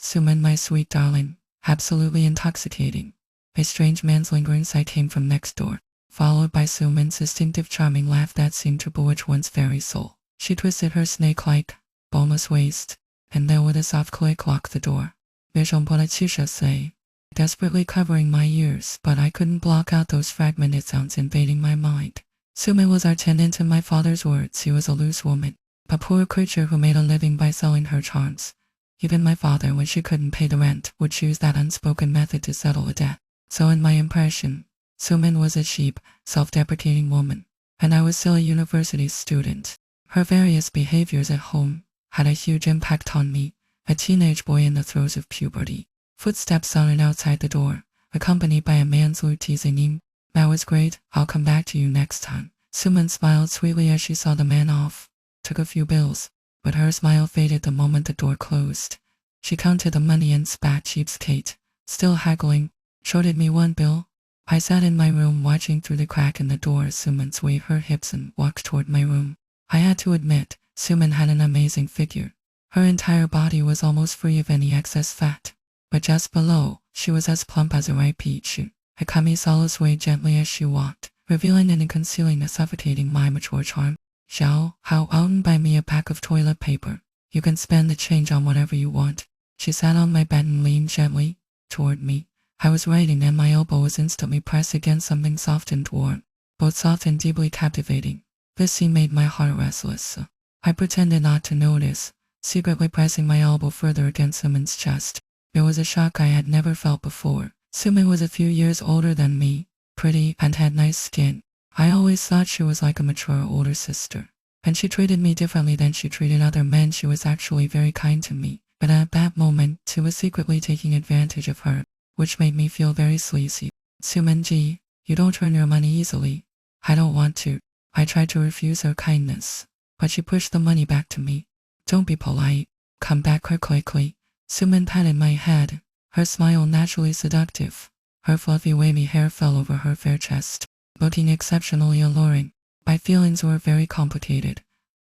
Suman, my sweet darling, absolutely intoxicating. A strange man's lingering sigh came from next door, followed by Suman's distinctive charming laugh that seemed to bewitch one's very soul. She twisted her snake-like, boneless waist, and then with a soft click locked the door. 别冲破了七十岁, desperately covering my ears, but I couldn't block out those fragmented sounds invading my mind. Suman was our tenant in my father's words. He was a loose woman, a poor creature who made a living by selling her charms. Even my father, when she couldn't pay the rent, would choose that unspoken method to settle a debt. So in my impression, Suman was a cheap, self-deprecating woman, and I was still a university student. Her various behaviors at home had a huge impact on me, a teenage boy in the throes of puberty. Footsteps sounded outside the door, accompanied by a man's lewd teasing, "That was great, I'll come back to you next time." Suman smiled sweetly as she saw the man off, took a few bills, but her smile faded the moment the door closed. She counted the money and spat, "Cheapskate," still haggling, shorted me one bill. I sat in my room watching through the crack in the door as Suman swayed her hips and walked toward my room. I had to admit, Suman had an amazing figure. Her entire body was almost free of any excess fat, but just below, she was as plump as a ripe peach. Her camisole swayed gently as she walked, revealing and concealing a suffocating my mature charm. "Xiao, how out and buy me a pack of toilet paper. You can spend the change on whatever you want." She sat on my bed and leaned gently toward me. I was writing and my elbow was instantly pressed against something soft and warm, both soft and deeply captivating. This scene made my heart restless. I pretended not to notice, secretly pressing my elbow further against Suman's chest. It was a shock I had never felt before. Suman was a few years older than me, pretty, and had nice skin. I always thought she was like a mature older sister, and she treated me differently than she treated other men. She was actually very kind to me, but at that moment, she was secretly taking advantage of her, which made me feel very sleazy. "Suman ji, you don't earn your money easily." "I don't want to." I tried to refuse her kindness, but she pushed the money back to me. "Don't be polite. Come back here quickly." Suman patted my head, her smile naturally seductive. Her fluffy wavy hair fell over her fair chest, looking exceptionally alluring. My feelings were very complicated.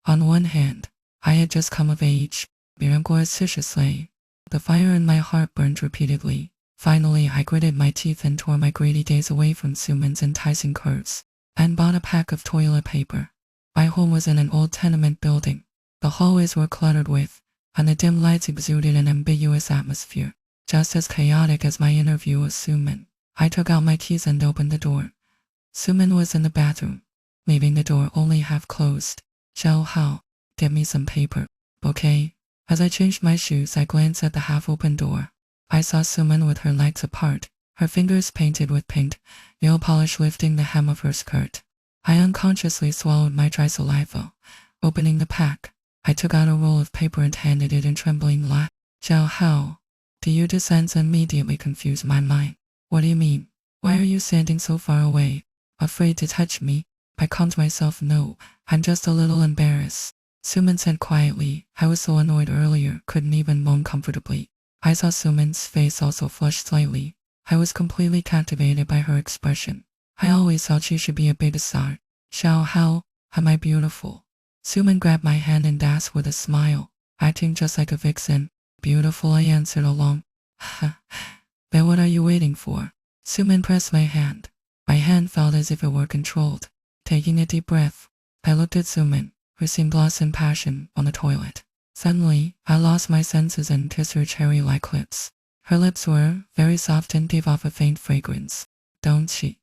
On one hand, I had just come of age. 别人过40岁. The fire in my heart burned repeatedly. Finally, I gritted my teeth and tore my greedy gaze away from Suman's enticing curves, and bought a pack of toilet paper. My home was in an old tenement building. The hallways were cluttered with, and the dim lights exuded an ambiguous atmosphere, just as chaotic as my interview with Suman. I took out my keys and opened the door. Suman was in the bathroom, leaving the door only half closed. "Xiao Hao, get me some paper." "Okay." As I changed my shoes, I glanced at the half-open door. I saw Suman with her legs apart, her fingers painted with pink, nail polish lifting the hem of her skirt. I unconsciously swallowed my dry saliva. Opening the pack, I took out a roll of paper and handed it in trembling laugh. "Xiao Hao, the you descends immediately confused my mind. "What do you mean? Why are you standing so far away? Afraid to touch me?" I calmed myself. "No, I'm just a little embarrassed." Suman said quietly. I was so annoyed earlier, couldn't even moan comfortably. I saw Suman's face also flush slightly. I was completely captivated by her expression. I always thought she should be a big star. "Xiao Hao, am I beautiful?" Suman grabbed my hand and asked with a smile, acting just like a vixen. "Beautiful," I answered along. "Then what are you waiting for?" Suman pressed my hand. My hand felt as if it were controlled. Taking a deep breath, I looked at Suman, who seemed lost in passion, on the toilet. Suddenly, I lost my senses and kissed her cherry-like lips. Her lips were very soft and gave off a faint fragrance. "Don't she?"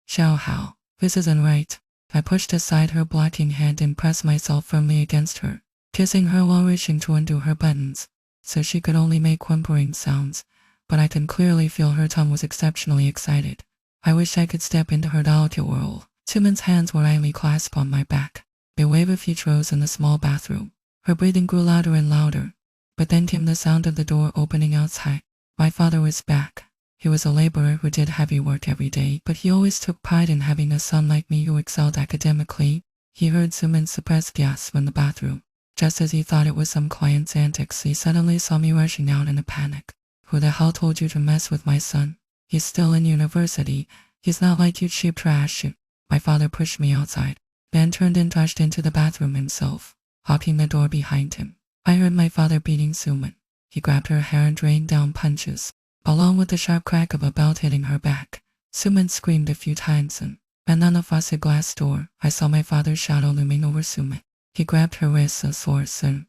"Xiao Hao, this isn't right." I pushed aside her blocking hand and pressed myself firmly against her, kissing her while reaching to undo her buttons, so she could only make whimpering sounds, but I could clearly feel her tongue was exceptionally excited. I wished I could step into her delicate whirl. Suman's hands were idly clasped on my back. They waved of each rose in the small bathroom. Her breathing grew louder and louder, but then came the sound of the door opening outside. My father was back. He was a laborer who did heavy work every day, but he always took pride in having a son like me who excelled academically. He heard Suman's suppressed gasp in the bathroom. Just as he thought it was some client's antics, he suddenly saw me rushing out in a panic. "Who the hell told you to mess with my son? He's still in university. He's not like you cheap trash." My father pushed me outside, then turned and rushed into the bathroom himself, locking the door behind him. I heard my father beating Suman. He grabbed her hair and rained down punches, along with the sharp crack of a belt hitting her back. Suman screamed a few times and on the faucet glass door. I saw my father's shadow looming over Suman. He grabbed her wrists as swords and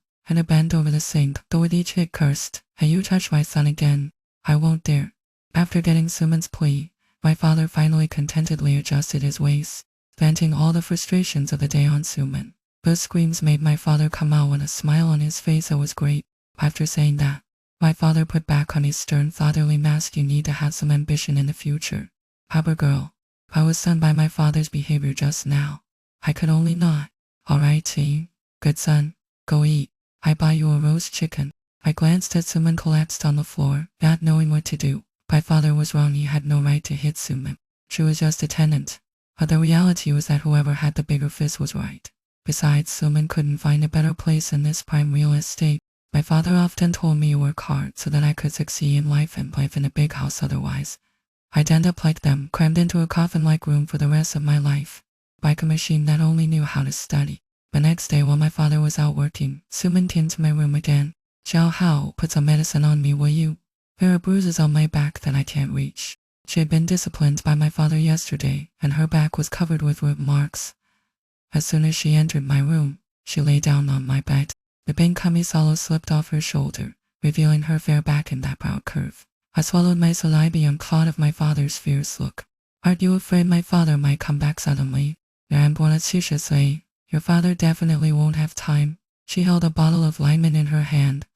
bent over the sink, though with each hit cursed, "And you touch my son again, I won't dare." After getting Suman's plea, my father finally contentedly adjusted his waist, venting all the frustrations of the day on Suman. Those screams made my father come out with a smile on his face that was great. After saying that, my father put back on his stern fatherly mask. "You need to have some ambition in the future, Papa girl." I was stunned by my father's behavior just now. I could only nod. "All right, team. Good son. Go eat. I buy you a roast chicken." I glanced at Suman collapsed on the floor, not knowing what to do. My father was wrong. He had no right to hit Suman. She was just a tenant. But the reality was that whoever had the bigger fist was right. Besides, Suman couldn't find a better place in this prime real estate. My father often told me to work hard so that I could succeed in life and live in a big house otherwise. I'd end up like them, crammed into a coffin-like room for the rest of my life, like a machine that only knew how to study. The next day, while my father was out working, Suman came to my room again. "Xiao Hao, put some medicine on me, will you? There are bruises on my back that I can't reach." She had been disciplined by my father yesterday, and her back was covered with whip marks. As soon as she entered my room, she lay down on my bed. The pink camisole slipped off her shoulder, revealing her fair back in that proud curve. I swallowed my saliva and thought of my father's fierce look. "Aren't you afraid my father might come back suddenly?" "Your father definitely won't have time." She held a bottle of lemon in her hand,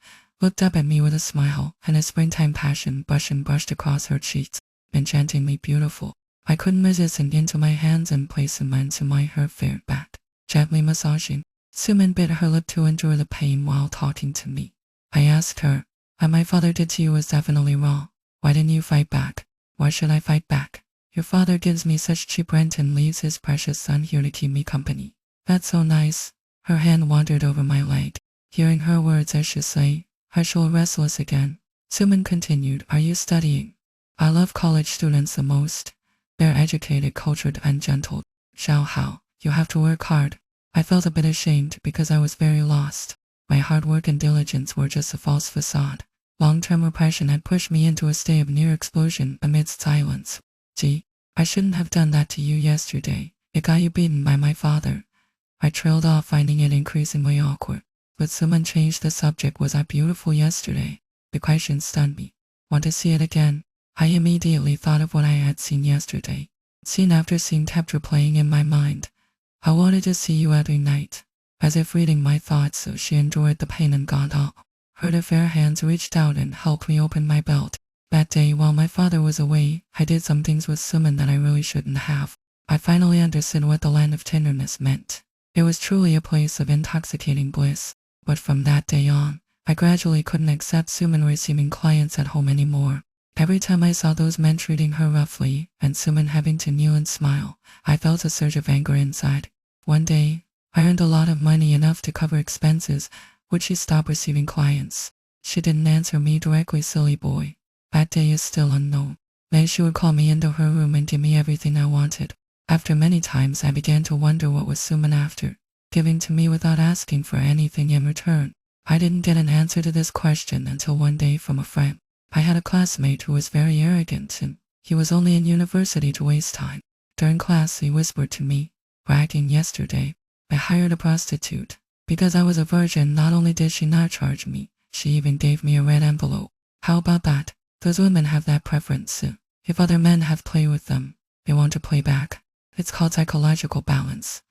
looked up at me with a smile, and a springtime passion blush brushed across her cheeks, enchantingly beautiful. I couldn't resist and into my hands and placed them into her fair back, gently massaging. Suman bit her lip to endure the pain while talking to me. I asked her, "What my father did to you was definitely wrong. Why didn't you fight back?" "Why should I fight back? Your father gives me such cheap rent and leaves his precious son here to keep me company." "That's so nice." Her hand wandered over my leg. Hearing her words as she lay, I felt restless again. Suman continued, "Are you studying?" "I love college students the most. They're educated, cultured, and gentle. Xiao Hao, you have to work hard." I felt a bit ashamed because I was very lost. My hard work and diligence were just a false facade. Long-term repression had pushed me into a state of near explosion amidst silence. "Gee, I shouldn't have done that to you yesterday. It got you beaten by my father." I trailed off, finding it increasingly awkward. But someone changed the subject. "Was I beautiful yesterday?" The question stunned me. "Want to see it again?" I immediately thought of what I had seen yesterday. Scene after scene kept replaying in my mind. "I wanted to see you every night." As if reading my thoughts, so she endured the pain and got up. Her fair hands reached out and helped me open my belt. That day, while my father was away, I did some things with Suman that I really shouldn't have. I finally understood what the land of tenderness meant. It was truly a place of intoxicating bliss. But from that day on, I gradually couldn't accept Suman receiving clients at home anymore. Every time I saw those men treating her roughly, and Suman having to kneel and smile, I felt a surge of anger inside. One day, I earned a lot of money, enough to cover expenses. Would she stop receiving clients? She didn't answer me directly, silly boy. That day is still unknown. Then she would call me into her room and give me everything I wanted. After many times, I began to wonder what was Suman after, giving to me without asking for anything in return. I didn't get an answer to this question until one day from a friend. I had a classmate who was very arrogant, and he was only in university to waste time. During class, he whispered to me, bragging, "Yesterday, I hired a prostitute. Because I was a virgin, not only did she not charge me, she even gave me a red envelope." How about that? Those women have that preference. If other men have played with them, they want to play back. It's called psychological balance.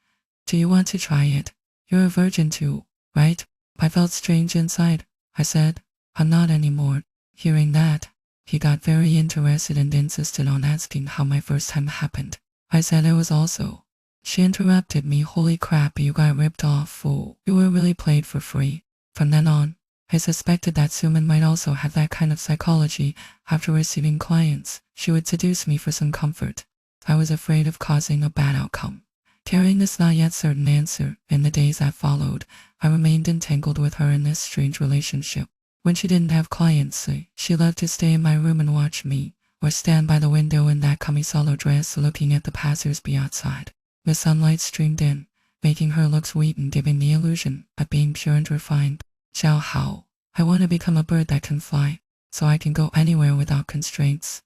Do you want to try it? You're a virgin too, right? I felt strange inside. I said, "I'm not anymore." Hearing that, he got very interested and insisted on asking how my first time happened. I said it was also. She interrupted me, "Holy crap, you got ripped off, fool. You were really played for free." From then on, I suspected that Suman might also have that kind of psychology. After receiving clients, she would seduce me for some comfort. I was afraid of causing a bad outcome. Carrying this not yet certain answer, in the days that followed, I remained entangled with her in this strange relationship. When she didn't have clients, she loved to stay in my room and watch me, or stand by the window in that camisolo dress looking at the passers-by outside. The sunlight streamed in, making her look sweet and giving the illusion of being pure and refined. "Xiao Hao, I want to become a bird that can fly, so I can go anywhere without constraints.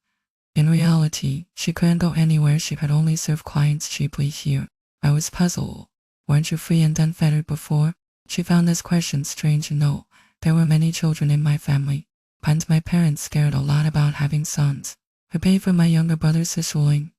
In reality, she couldn't go anywhere, she could only serve clients cheaply here. I was puzzled. Weren't you free and unfettered before? She found this question strange. No, there were many children in my family, but my parents cared a lot about having sons. I paid for my younger brother's schooling.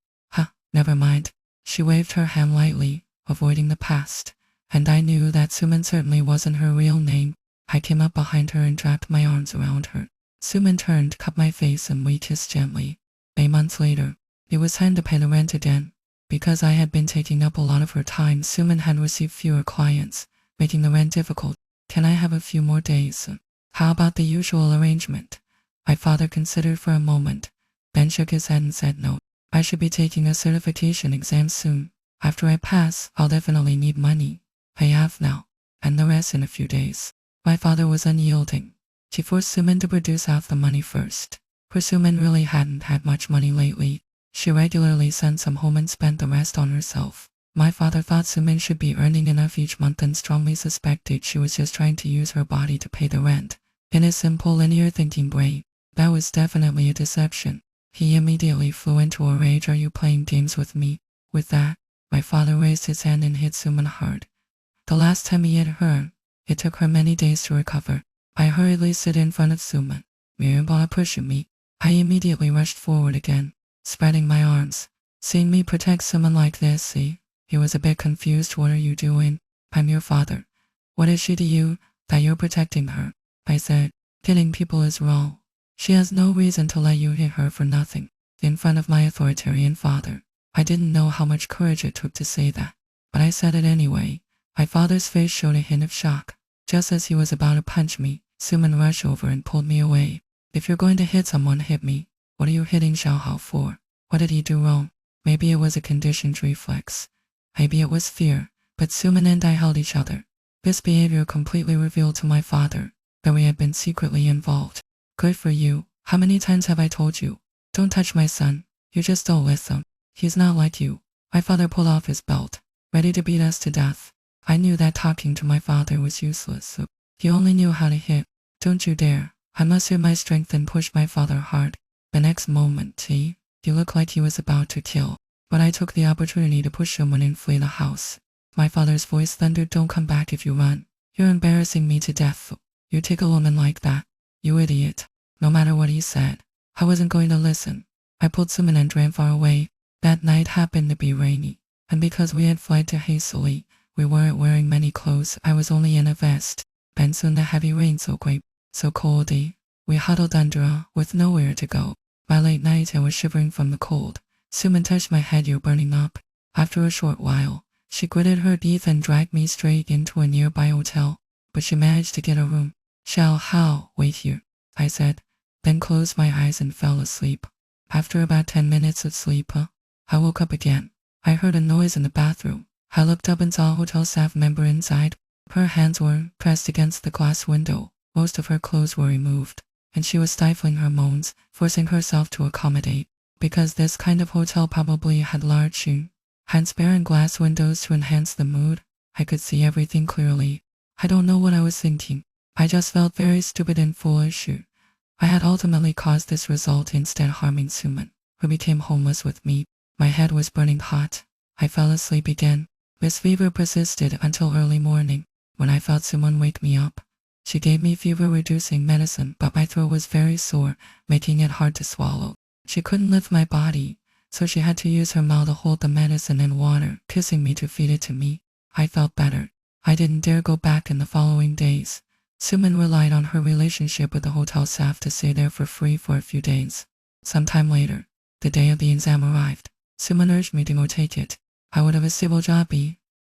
Never mind. She waved her hand lightly, avoiding the past, and I knew that Suman certainly wasn't her real name. I came up behind her and wrapped my arms around her. Suman turned, cupped my face, and we kissed gently. A month later, it was time to pay the rent again. Because I had been taking up a lot of her time, Suman had received fewer clients, making the rent difficult. Can I have a few more days? How about the usual arrangement? My father considered for a moment, then shook his head and said no. I should be taking a certification exam soon. After I pass, I'll definitely need money. I have now, and the rest in a few days. My father was unyielding. He forced Suman to produce half the money first. For Suman really hadn't had much money lately. She regularly sent some home and spent the rest on herself. My father thought Suman should be earning enough each month and strongly suspected she was just trying to use her body to pay the rent. In his simple linear thinking brain, that was definitely a deception. He immediately flew into a rage. Are you playing games with me? With that, my father raised his hand and hit Suman hard. The last time he hit her, it took her many days to recover. I hurriedly sit in front of Suman. Mirabah pushing me. I immediately rushed forward again, spreading my arms. Seeing me protect someone like this, see? He was a bit confused. What are you doing? I'm your father. What is she to you, that you're protecting her? I said, hitting people is wrong. She has no reason to let you hit her for nothing, in front of my authoritarian father. I didn't know how much courage it took to say that, but I said it anyway. My father's face showed a hint of shock. Just as he was about to punch me, Suman rushed over and pulled me away. If you're going to hit someone, hit me. What are you hitting Xiao Hao for? What did he do wrong? Maybe it was a conditioned reflex. Maybe it was fear, but Suman and I held each other. This behavior completely revealed to my father that we had been secretly involved. Good for you. How many times have I told you? Don't touch my son. You just don't listen. He's not like you. My father pulled off his belt, ready to beat us to death. I knew that talking to my father was useless. He only knew how to hit. Don't you dare. I mustered my strength and pushed my father hard. The next moment, he looked like he was about to kill, but I took the opportunity to push someone and flee the house. My father's voice thundered, don't come back if you run. You're embarrassing me to death. You take a woman like that. You idiot. No matter what he said, I wasn't going to listen. I pulled Suman and ran far away. That night happened to be rainy, and because we had fled too hastily, we weren't wearing many clothes. I was only in a vest. And soon the heavy rain so great, so coldy. We huddled under with nowhere to go. By late night I was shivering from the cold. Suman touched my head. You're burning up. After a short while, she gritted her teeth and dragged me straight into a nearby hotel, but she managed to get a room. Xiao Hao, wait here, I said, then closed my eyes and fell asleep. After about 10 minutes of sleep, I woke up again. I heard a noise in the bathroom. I looked up and saw a hotel staff member inside. Her hands were pressed against the glass window. Most of her clothes were removed, and she was stifling her moans, forcing herself to accommodate. Because this kind of hotel probably had large, transparent glass windows to enhance the mood, I could see everything clearly. I don't know what I was thinking. I just felt very stupid and foolish. I had ultimately caused this result, instead harming Suman, who became homeless with me. My head was burning hot. I fell asleep again. This fever persisted until early morning, when I felt someone wake me up. She gave me fever-reducing medicine, but my throat was very sore, making it hard to swallow. She couldn't lift my body, so she had to use her mouth to hold the medicine and water, kissing me to feed it to me. I felt better. I didn't dare go back in the following days. Suman relied on her relationship with the hotel staff to stay there for free for a few days. Sometime later, the day of the exam arrived. Suman urged me to go take it. I would have a civil job,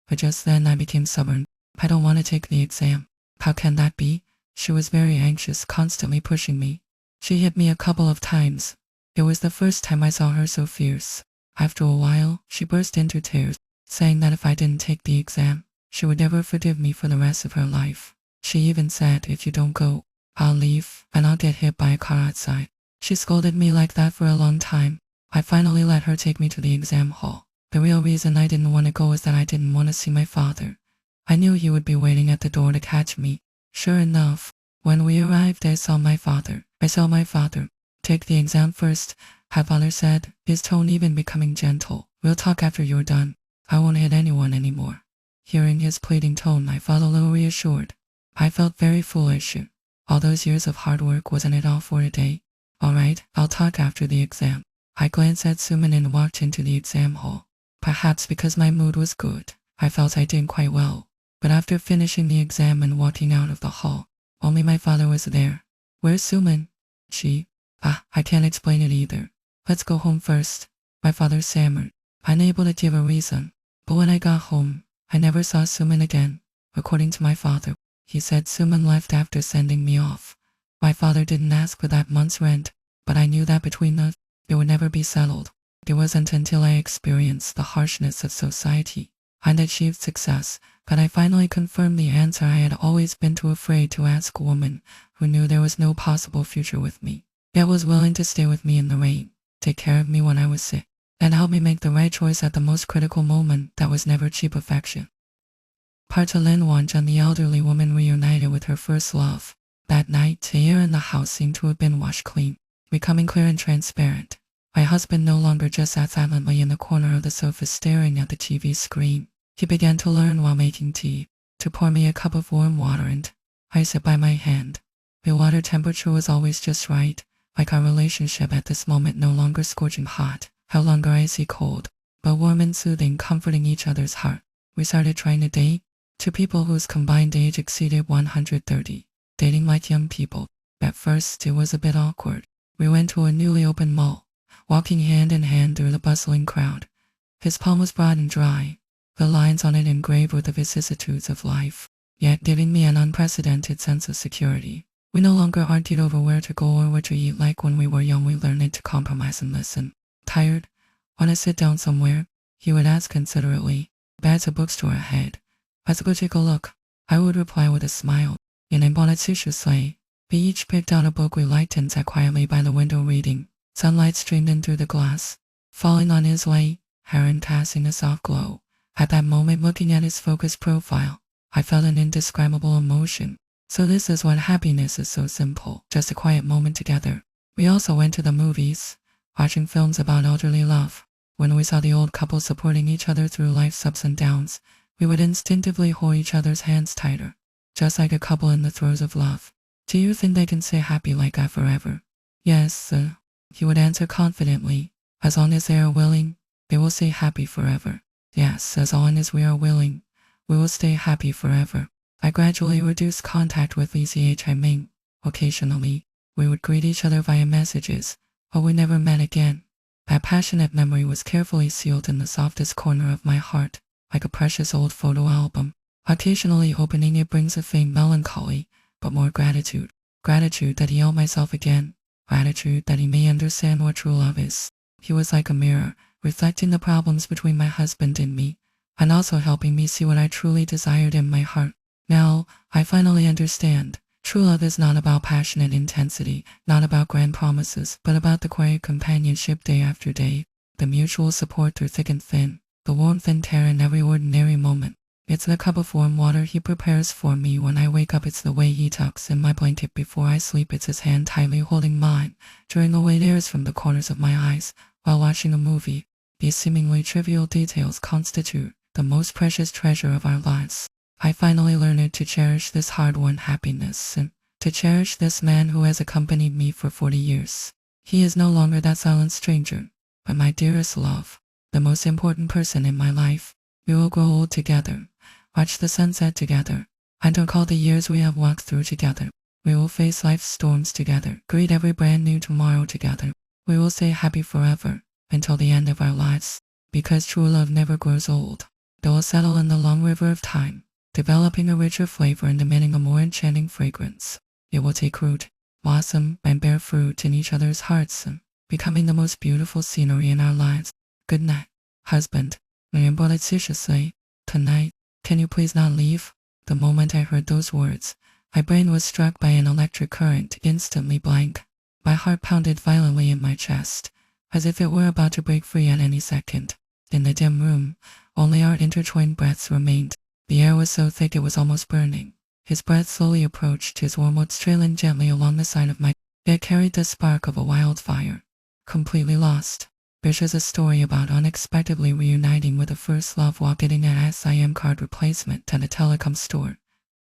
but just then I became stubborn. I don't want to take the exam. How can that be? She was very anxious, constantly pushing me. She hit me a couple of times. It was the first time I saw her so fierce. After a while, she burst into tears, saying that if I didn't take the exam, she would never forgive me for the rest of her life. She even said, if you don't go, I'll leave, and I'll get hit by a car outside. She scolded me like that for a long time. I finally let her take me to the exam hall. The real reason I didn't want to go is that I didn't want to see my father. I knew he would be waiting at the door to catch me. Sure enough, When we arrived, I saw my father. Take the exam first, my father said, his tone even becoming gentle. We'll talk after you're done. I won't hit anyone anymore. Hearing his pleading tone, I felt a little reassured. I felt very foolish. All those years of hard work, wasn't it all for a day? All right, I'll talk after the exam. I glanced at Suman and walked into the exam hall. Perhaps because my mood was good, I felt I did quite well. But after finishing the exam and walking out of the hall, only my father was there. Where's Suman? I can't explain it either. Let's go home first. My father stammered, unable to give a reason. But when I got home, I never saw Suman again. According to my father, he said Suman left after sending me off. My father didn't ask for that month's rent, but I knew that between us, it would never be settled. It wasn't until I experienced the harshness of society and achieved success that I finally confirmed the answer I had always been too afraid to ask a woman who knew there was no possible future with me, yet was willing to stay with me in the rain, take care of me when I was sick, and help me make the right choice at the most critical moment. That was never cheap affection. Part to Lin Wanzhen, the elderly woman reunited with her first love. That night, the air in the house seemed to have been washed clean, becoming clear and transparent. My husband no longer just sat silently in the corner of the sofa staring at the TV screen. He began to learn while making tea, to pour me a cup of warm water and ice it by my hand. The water temperature was always just right, like our relationship at this moment, no longer scorching hot, no longer icy cold, but warm and soothing, comforting each other's heart. We started trying to date, two people whose combined age exceeded 130, dating like young people. At first, it was a bit awkward. We went to a newly opened mall, walking hand in hand through the bustling crowd. His palm was broad and dry, the lines on it engraved with the vicissitudes of life, yet giving me an unprecedented sense of security. We no longer argued over where to go or what to eat like when we were young. We learned to compromise and listen. Tired? Want to sit down somewhere? He would ask considerately. There's a bookstore ahead. Let's go take a look. I would reply with a smile. In 18岁, we each picked out a book we liked and sat quietly by the window reading. Sunlight streamed in through the glass, falling on his white hair and casting a soft glow. At that moment, looking at his focused profile, I felt an indescribable emotion. So this is what happiness is, so simple, just a quiet moment together. We also went to the movies, watching films about elderly love. When we saw the old couple supporting each other through life's ups and downs, we would instinctively hold each other's hands tighter, just like a couple in the throes of love. Do you think they can stay happy like that forever? Yes, he would answer confidently. As long as they are willing, they will stay happy forever. Yes, as long as we are willing, we will stay happy forever. I gradually reduced contact with ECH. Occasionally, we would greet each other via messages, but we never met again. That passionate memory was carefully sealed in the softest corner of my heart, like a precious old photo album. Occasionally opening it brings a faint melancholy, but more gratitude. Gratitude that he held myself again. Gratitude that he may understand what true love is. He was like a mirror, reflecting the problems between my husband and me, and also helping me see what I truly desired in my heart. Now, I finally understand. True love is not about passionate intensity, not about grand promises, but about the quiet companionship day after day, the mutual support through thick and thin, the warmth and care in every ordinary moment. It's the cup of warm water he prepares for me when I wake up. It's the way he tucks in my blanket before I sleep. It's his hand tightly holding mine during the wet airs from the corners of my eyes while watching a movie. These seemingly trivial details constitute the most precious treasure of our lives. I finally learned to cherish this hard-won happiness and to cherish this man who has accompanied me for 40 years. He is no longer that silent stranger, but my dearest love, the most important person in my life. We will grow old together, watch the sunset together, and recall the years we have walked through together. We will face life's storms together, greet every brand new tomorrow together. We will stay happy forever, until the end of our lives, because true love never grows old. They will settle in the long river of time, developing a richer flavor and emitting a more enchanting fragrance. It will take root, blossom, and bear fruit in each other's hearts, becoming the most beautiful scenery in our lives. Good night, husband. 18岁, tonight, can you please not leave? The moment I heard those words, my brain was struck by an electric current, instantly blank. My heart pounded violently in my chest, as if it were about to break free at any second. In the dim room, only our intertwined breaths remained. The air was so thick it was almost burning. His breath slowly approached, his warm words trailing gently along the side of my it carried the spark of a wildfire. Completely lost. Bish is a story about unexpectedly reuniting with a first love while getting an SIM card replacement at a telecom store.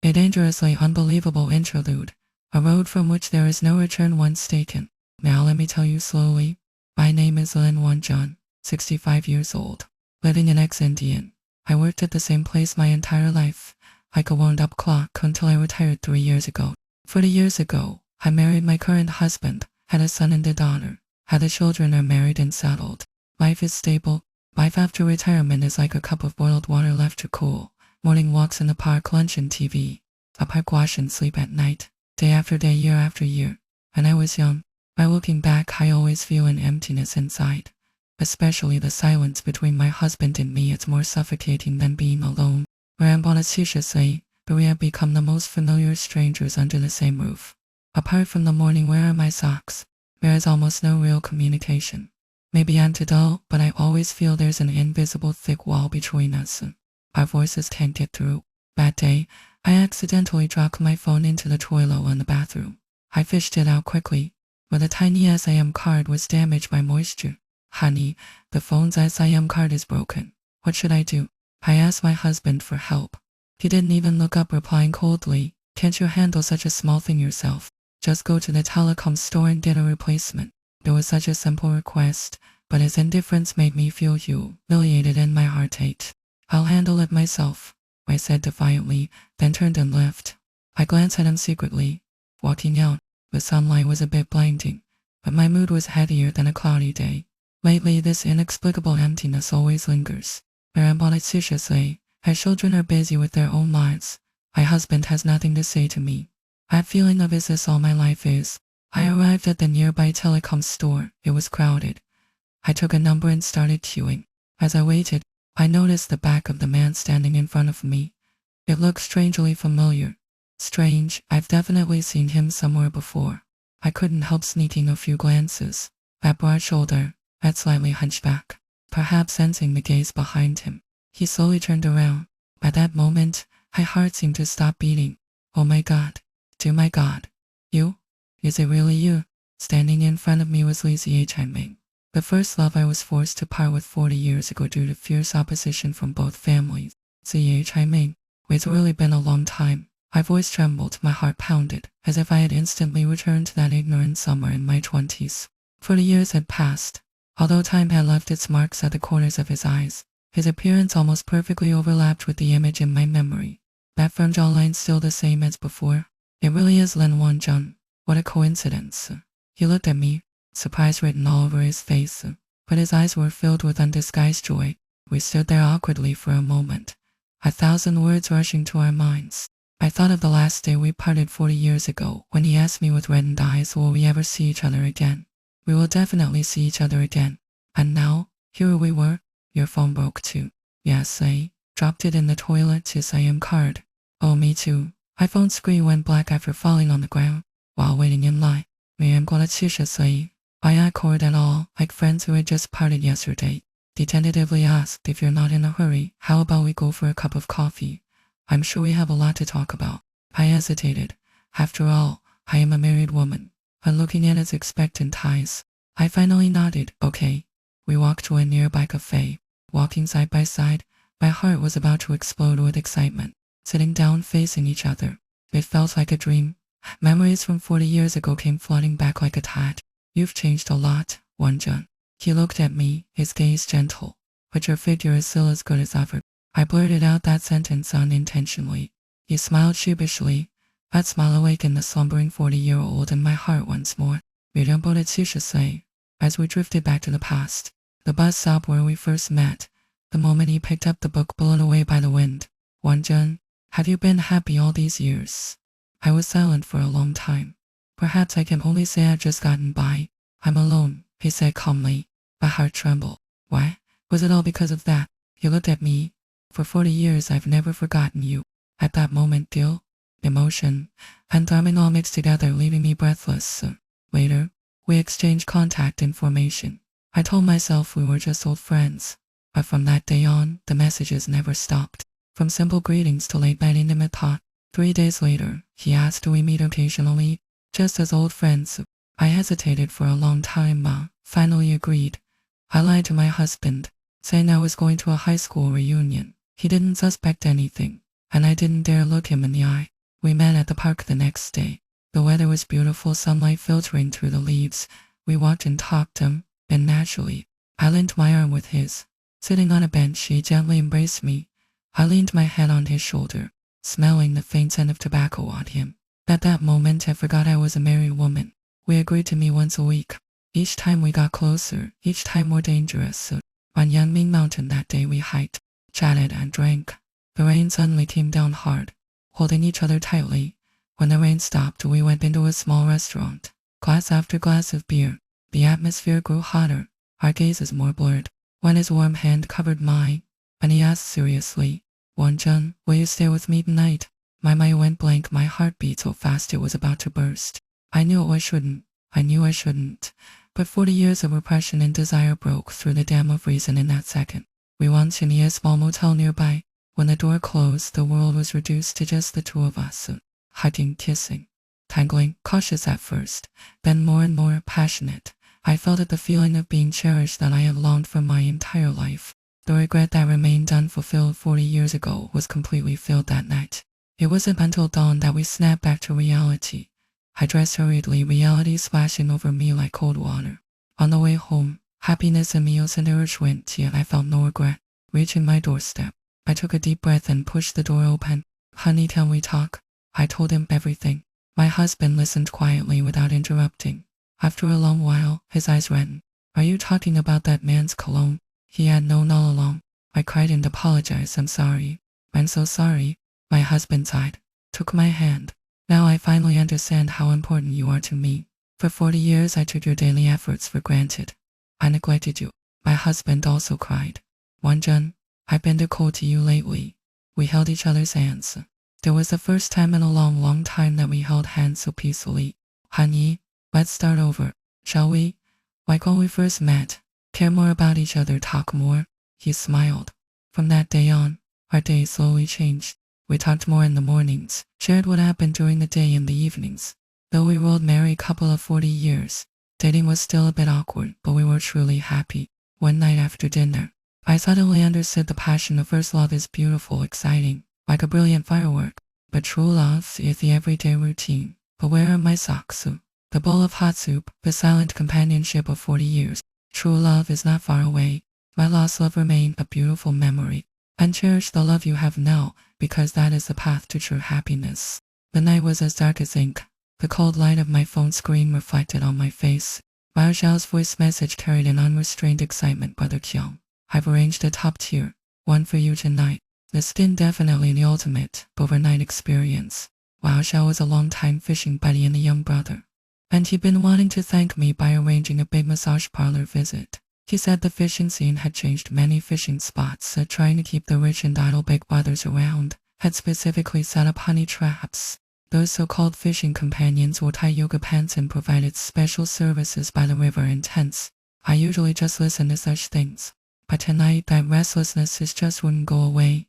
A dangerously unbelievable interlude, a road from which there is no return once taken. Now let me tell you slowly. My name is Lin Wanjun, 65 years old, living in ex-Indian. I worked at the same place my entire life, like a wound-up clock, until I retired 3 years ago. 40 years ago, I married my current husband, had a son and a daughter. Had the children are married and settled. Life is stable. Life after retirement is like a cup of boiled water left to cool. Morning walks in the park, lunch and TV. A park wash and sleep at night. Day after day, year after year. When I was young, by looking back, I always feel an emptiness inside. Especially the silence between my husband and me. It's more suffocating than being alone. Rambonaticiously, but we have become the most familiar strangers under the same roof. Apart from the morning, where are my socks? There is almost no real communication. Maybe I'm too dull, but I always feel there's an invisible thick wall between us. Our voices can't get through. That day, I accidentally dropped my phone into the toilet in the bathroom. I fished it out quickly, but the tiny SIM card was damaged by moisture. Honey, the phone's SIM card is broken. What should I do? I asked my husband for help. He didn't even look up, replying coldly, "Can't you handle such a small thing yourself? Just go to the telecom store and get a replacement." It was such a simple request, but his indifference made me feel humiliated and my heart ached. "I'll handle it myself," I said defiantly, then turned and left. I glanced at him secretly. Walking out, the sunlight was a bit blinding, but my mood was heavier than a cloudy day. Lately, this inexplicable emptiness always lingers. Surreptitiously, our children are busy with their own lives. My husband has nothing to say to me. That feeling of "is this all my life is?" I arrived at the nearby telecom store. It was crowded. I took a number and started queuing. As I waited, I noticed the back of the man standing in front of me. It looked strangely familiar. Strange, I've definitely seen him somewhere before. I couldn't help sneaking a few glances. That broad shoulder, that slightly hunchback. Perhaps sensing the gaze behind him, he slowly turned around. At that moment, my heart seemed to stop beating. Oh my God. Oh my God. You? Is it really you? Standing in front of me was Li Ziyi, the first love I was forced to part with 40 years ago due to fierce opposition from both families. Ziyi, it's really been a long time. My voice trembled, my heart pounded, as if I had instantly returned to that ignorant summer in my 20s. 40 years had passed. Although time had left its marks at the corners of his eyes, his appearance almost perfectly overlapped with the image in my memory. That firm jawline still the same as before. It really is Lin Wanjun. What a coincidence. He looked at me, surprise written all over his face, but his eyes were filled with undisguised joy. We stood there awkwardly for a moment, 1,000 words rushing to our minds. I thought of the last day we parted 40 years ago, when he asked me with reddened eyes, "Will we ever see each other again?" We will definitely see each other again. And now, here we were. Your phone broke too. Yes, I dropped it in the toilet. His SIM card. Oh, me too. My phone screen went black after falling on the ground while waiting in line. Rambonaticiously, I accord at all, like friends who had just parted yesterday. He tentatively asked, "If you're not in a hurry, how about we go for a cup of coffee? I'm sure we have a lot to talk about." I hesitated. After all, I am a married woman. And looking at his expectant eyes, I finally nodded. Okay. We walked to a nearby cafe. Walking side by side, my heart was about to explode with excitement. Sitting down facing each other, it felt like a dream. Memories from 40 years ago came flooding back like a tide. "You've changed a lot, Wanjun." He looked at me, his gaze gentle. "But your figure is still as good as ever." I blurted out that sentence unintentionally. He smiled sheepishly. That smile awakened the slumbering 40-year-old in my heart once more. As we drifted back to the past, the bus stop where we first met, the moment he picked up the book blown away by the wind. "Wanjun, have you been happy all these years?" I was silent for a long time. "Perhaps I can only say I've just gotten by. I'm alone," he said calmly. My heart trembled. "Why? Was it all because of that?" He looked at me. "For 40 years I've never forgotten you." At that moment, guilt, emotion, and timing all mixed together, leaving me breathless. Later, we exchanged contact information. I told myself we were just old friends. But from that day on, the messages never stopped. From simple greetings to late-night intimate talk, 3 days later, he asked do we meet occasionally, just as old friends. I hesitated for a long time, but finally agreed. I lied to my husband, saying I was going to a high school reunion. He didn't suspect anything, and I didn't dare look him in the eye. We met at the park the next day. The weather was beautiful, sunlight filtering through the leaves. We walked and talked, and naturally, I linked my arm with his. Sitting on a bench, he gently embraced me. I leaned my head on his shoulder, smelling the faint scent of tobacco on him. At that moment, I forgot I was a married woman. We agreed to meet once a week. Each time we got closer, each time more dangerous. On Yangming Mountain that day we hiked, chatted, and drank. The rain suddenly came down hard, holding each other tightly. When the rain stopped, we went into a small restaurant. Glass after glass of beer. The atmosphere grew hotter, our gazes more blurred. When his warm hand covered mine, and he asked seriously, Wanjun, will you stay with me tonight? My mind went blank, my heart beat so fast it was about to burst. I knew I shouldn't. But 40 years of repression and desire broke through the dam of reason in that second. We walked in a small motel nearby. When the door closed, the world was reduced to just the two of us, hugging, kissing, tangling, cautious at first, then more and more passionate. I felt it, the feeling of being cherished that I had longed for my entire life. The regret that remained unfulfilled 40 years ago was completely filled that night. It wasn't until dawn that we snapped back to reality. I dressed hurriedly, reality splashing over me like cold water. On the way home, happiness and meals and urge went, yet I felt no regret. Reaching my doorstep, I took a deep breath and pushed the door open. Honey, can we talk? I told him everything. My husband listened quietly without interrupting. After a long while, his eyes reddened. Are you talking about that man's cologne? He had known all along. I cried and apologized. I'm sorry. I'm so sorry. My husband sighed, took my hand. Now I finally understand how important you are to me. For 40 years I took your daily efforts for granted. I neglected you. My husband also cried. Wanjun, I've been too cold to you lately. We held each other's hands. There was the first time in a long time that we held hands so peacefully. Honey, let's start over, shall we? Like when we first met. Care more about each other, talk more. He smiled. From that day on, our days slowly changed. We talked more in the mornings, shared what happened during the day in the evenings. Though we were married a couple of 40 years, dating was still a bit awkward, but we were truly happy. One night after dinner, I suddenly understood the passion of first love is beautiful, exciting, like a brilliant firework. But true love is the everyday routine. But where are my socks? The bowl of hot soup, the silent companionship of 40 years. True love is not far away. My lost love remained a beautiful memory. And cherish the love you have now, because that is the path to true happiness. The night was as dark as ink. The cold light of my phone screen reflected on my face. Mao Xiao's voice message carried an unrestrained excitement. Brother Qiang, I've arranged a top tier one for you tonight. The skin definitely the ultimate overnight experience. Mao Xiao was a long-time fishing buddy and a young brother, and he'd been wanting to thank me by arranging a big massage parlor visit. He said the fishing scene had changed many fishing spots, trying to keep the rich and idle big brothers around, had specifically set up honey traps. Those so-called fishing companions wore tight yoga pants and provided special services by the river in tents. I usually just listen to such things, but tonight that restlessness just wouldn't go away.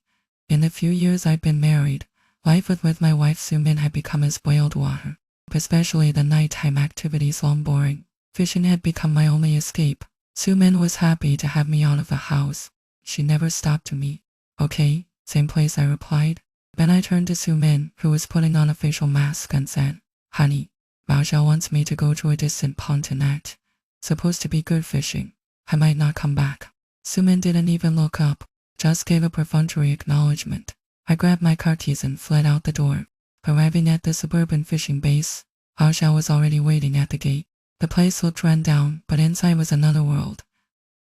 In the few years I'd been married, life with my wife Sumin had become as boiled water, especially the nighttime activities long boring. Fishing had become my only escape. Sumin was happy to have me out of the house. She never stopped to me. Okay, same place, I replied. Then I turned to Sumin, who was putting on a facial mask, and said, Honey, Mao Xiao wants me to go to a distant pond tonight. Supposed to be good fishing. I might not come back. Sumin didn't even look up, just gave a perfunctory acknowledgement. I grabbed my car keys and fled out the door. Arriving at the suburban fishing base, Mao Xiao was already waiting at the gate. The place looked run down, but inside was another world.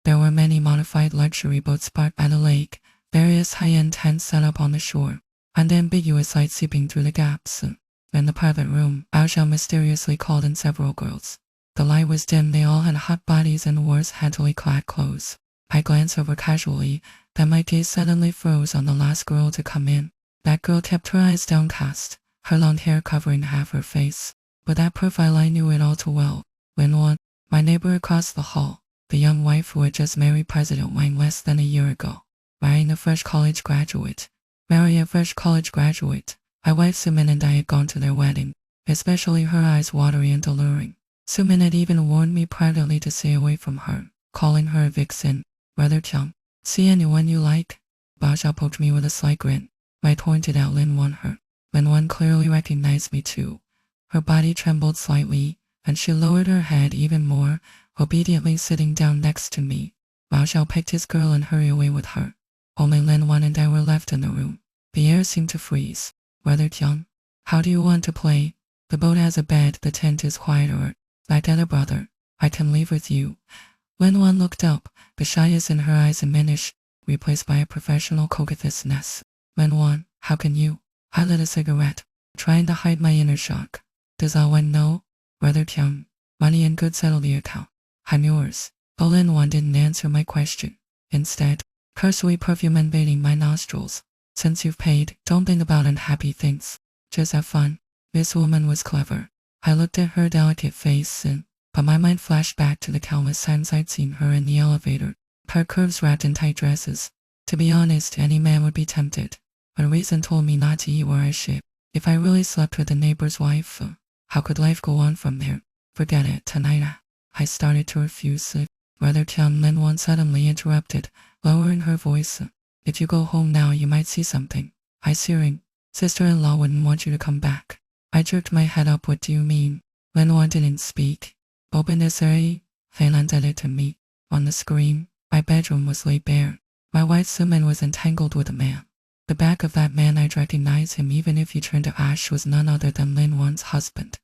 There were many modified luxury boats parked by the lake, various high-end tents set up on the shore, and ambiguous light seeping through the gaps. In the private room, Mao Xiao mysteriously called in several girls. The light was dim, they all had hot bodies and wore scantily clad clothes. I glanced over casually, then my gaze suddenly froze on the last girl to come in. That girl kept her eyes downcast, her long hair covering half her face. But that profile, I knew it all too well. Linwan, my neighbor across the hall, the young wife who had just married President Wang less than a year ago. Marrying a fresh college graduate. My wife Sumin and I had gone to their wedding, especially her eyes watery and alluring. Sumin had even warned me privately to stay away from her, calling her a vixen. Rather Tiang, see anyone you like? Bao Xiao poked me with a sly grin. I pointed out Lin Wan her. Lin Wan clearly recognized me too. Her body trembled slightly, and she lowered her head even more, obediently sitting down next to me. Bao Xiao picked his girl and hurried away with her. Only Lin Wan and I were left in the room. The air seemed to freeze. Rather Tiang, how do you want to play? The boat has a bed, the tent is quieter. Like other brother, I can leave with you. Lin Wan looked up, the shyness in her eyes diminished, replaced by a professional cockathiousness. Lin Wan, how can you? I lit a cigarette, trying to hide my inner shock. Does Wan know? Brother Tiang, money and goods settle the account. I'm yours. But Lin Wan didn't answer my question. Instead, her sweet perfume invading my nostrils. Since you've paid, don't think about unhappy things. Just have fun. This woman was clever. I looked at her delicate face, but my mind flashed back to the countless times I'd seen her in the elevator, her curves wrapped in tight dresses. To be honest, any man would be tempted. But reason told me not to eat where I ship. If I really slept with the neighbor's wife, how could life go on from there? Forget it, tonight. I started to refuse. Rather Tian Lin Wan suddenly interrupted, lowering her voice. If you go home now, you might see something. I searing. Sister-in-law wouldn't want you to come back. I jerked my head up. What do you mean? Lin Wan didn't speak. Open this area. Feilan did it to me. On the screen, my bedroom was laid bare. My wife Sumin was entangled with a man. The back of that man, I'd recognize him even if he turned to ash, was none other than Lin Wan's husband,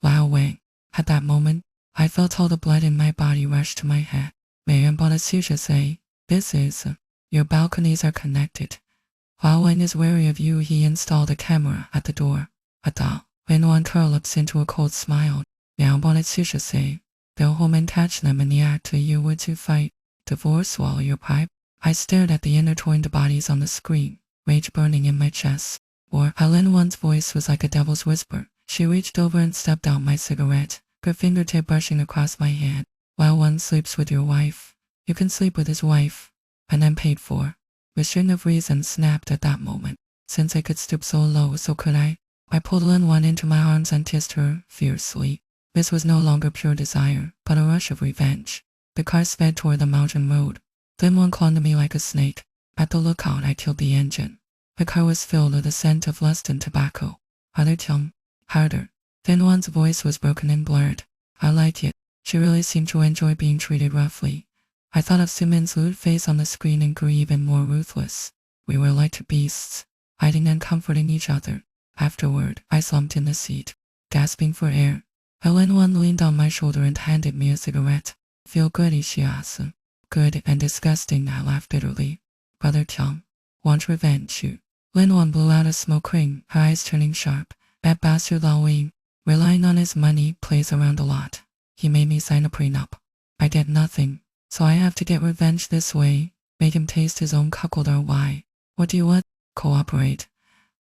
Lao Wang. At that moment, I felt all the blood in my body rush to my head. Say, this is, your balconies are connected. While Wang is wary of you, he installed a camera at the door. Lin Wan curled up into a cold smile. Say, go home and catch them in the act. You would to fight, divorce, swallow your pipe. I stared at the intertwined bodies on the screen, rage burning in my chest. Lin Wan's voice was like a devil's whisper. She reached over and stepped out my cigarette, her fingertip brushing across my hand. While one sleeps with your wife, you can sleep with his wife, and I'm paid for. The string of reason snapped at that moment. Since I could stoop so low, so could I. I pulled Lin Wan into my arms and kissed her fiercely. This was no longer pure desire, but a rush of revenge. The car sped toward the mountain road. Lin Wan clung to me like a snake. At the lookout, I killed the engine. The car was filled with the scent of lust and tobacco. Harder, Tiang, harder. Lin Wan's voice was broken and blurred. I liked it. She really seemed to enjoy being treated roughly. I thought of Sumin's lewd face on the screen and grew even more ruthless. We were like two beasts, hiding and comforting each other. Afterward, I slumped in the seat, gasping for air. Lin Wan leaned on my shoulder and handed me a cigarette. Feel good, she asked. Good and disgusting, I laughed bitterly. Brother Tiang, want revenge, you? Lin Wan blew out a smoke ring, her eyes turning sharp. That bastard Lao Wing, relying on his money, plays around a lot. He made me sign a prenup. I get nothing, so I have to get revenge this way. Make him taste his own cuckold or why. What do you want? Cooperate.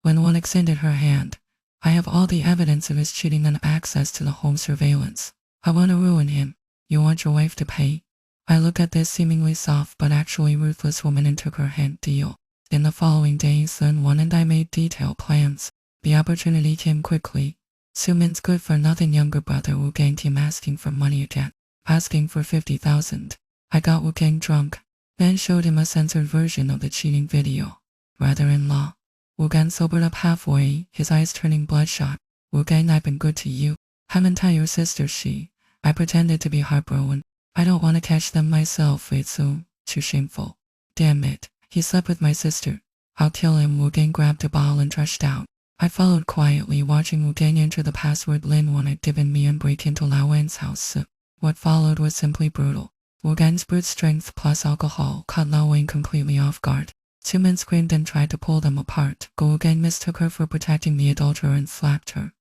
Lin Wan extended her hand. I have all the evidence of his cheating and access to the home surveillance. I want to ruin him. You want your wife to pay? I looked at this seemingly soft but actually ruthless woman and took her hand deal. In the following days, Lin Wan and I made detailed plans. The opportunity came quickly. Sumin's good-for-nothing younger brother Wu Gang came asking for money again, asking for 50,000. I got Wu Gang drunk, then showed him a censored version of the cheating video. Brother-in-law. Wu Gang sobered up halfway, his eyes turning bloodshot. Wu Gang, I've been good to you. Haven't I your sister, she? I pretended to be heartbroken. I don't want to catch them myself, it's too shameful. Damn it, he slept with my sister. I'll kill him. Wu Gang grabbed a bottle and rushed out. I followed quietly, watching Wu Gang enter the password Lin Wan had given me and break into Lao Wen's house. What followed was simply brutal. Wu Gang's brute strength plus alcohol caught Lao Wen completely off guard. Two men screamed and tried to pull them apart. Wu Gang mistook her for protecting the adulterer and slapped her.